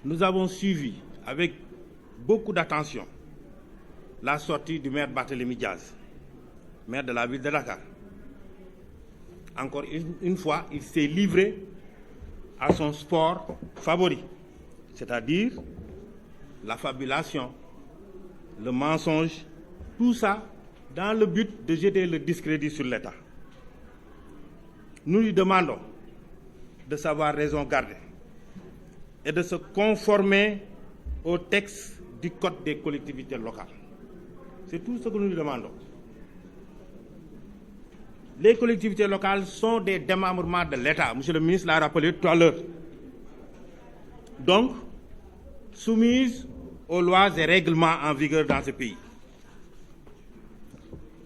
nous avons suivi avec beaucoup d'attention la sortie du maire Barthélémy Diaz, maire de la ville de Dakar. Encore une fois, il s'est livré à son sport favori, c'est-à-dire la fabulation, le mensonge, tout ça dans le but de jeter le discrédit sur l'État. Nous lui demandons de savoir raison garder et de se conformer au texte du Code des collectivités locales. C'est tout ce que nous lui demandons. Les collectivités locales sont des démembrements de l'État. Monsieur le ministre l'a rappelé tout à l'heure. Donc, soumises aux lois et règlements en vigueur dans ce pays.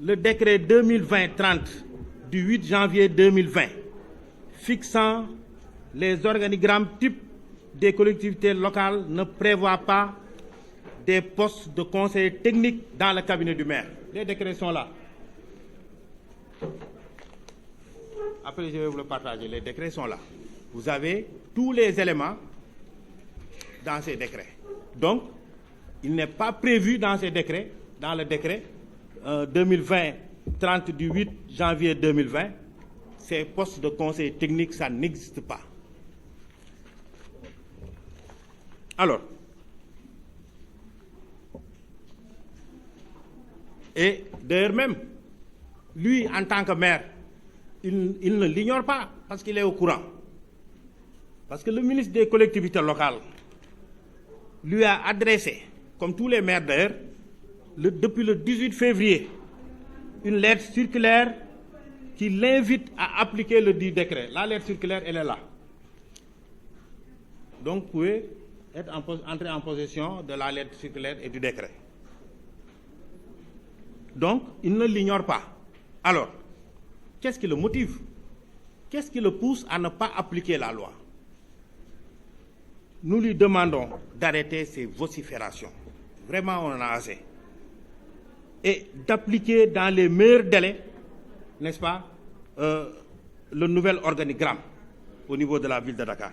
Le décret 2020-30 du 8 janvier 2020 fixant les organigrammes types des collectivités locales ne prévoit pas des postes de conseiller technique dans le cabinet du maire. Les décrets sont là. Après, je vais vous le partager. Les décrets sont là. Vous avez tous les éléments dans ces décrets. Donc, il n'est pas prévu dans ces décrets, dans le décret 2020-30 du 8 janvier 2020, ces postes de conseiller technique, ça n'existe pas. Alors, et d'ailleurs même, lui, en tant que maire, il ne l'ignore pas parce qu'il est au courant. Parce que le ministre des collectivités locales lui a adressé, comme tous les maires d'ailleurs, depuis le 18 février, une lettre circulaire qui l'invite à appliquer le dit décret. La lettre circulaire, elle est là. Donc, vous pouvez entrer en possession de la lettre circulaire et du décret. Donc, il ne l'ignore pas. Alors, qu'est-ce qui le motive? Qu'est-ce qui le pousse à ne pas appliquer la loi? Nous lui demandons d'arrêter ces vociférations. Vraiment, on en a assez. Et d'appliquer dans les meilleurs délais, n'est-ce pas, le nouvel organigramme au niveau de la ville de Dakar.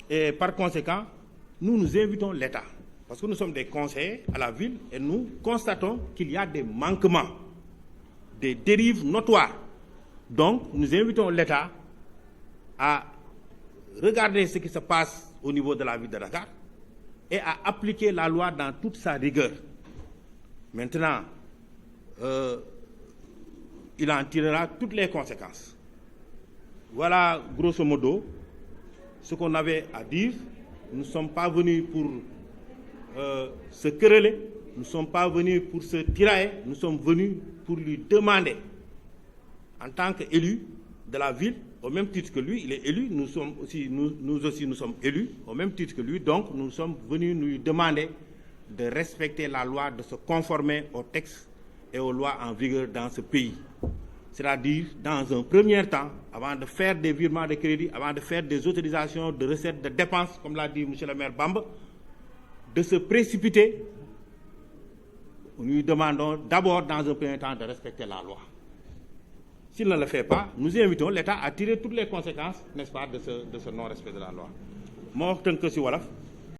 Et par conséquent, nous invitons l'État, parce que nous sommes des conseillers à la ville et nous constatons qu'il y a des manquements, des dérives notoires. Donc, nous invitons l'État à regarder ce qui se passe au niveau de la ville de Dakar et à appliquer la loi dans toute sa rigueur. Maintenant, il en tirera toutes les conséquences. Voilà, grosso modo, ce qu'on avait à dire. Nous ne sommes pas venus pour se quereller, nous ne sommes pas venus pour se tirailler, nous sommes venus pour lui demander, en tant qu'élu de la ville, au même titre que lui, il est élu, nous aussi nous sommes élus, au même titre que lui, donc nous sommes venus lui demander de respecter la loi, de se conformer aux textes et aux lois en vigueur dans ce pays. C'est-à-dire, dans un premier temps, avant de faire des virements de crédit, avant de faire des autorisations de recettes, de dépenses, comme l'a dit M. le maire Bamba, de se précipiter, nous lui demandons d'abord, dans un premier temps, de respecter la loi. S'il ne le fait pas, nous invitons l'État à tirer toutes les conséquences, n'est-ce pas, de ce non-respect de la loi. Moi, je suis Wolof.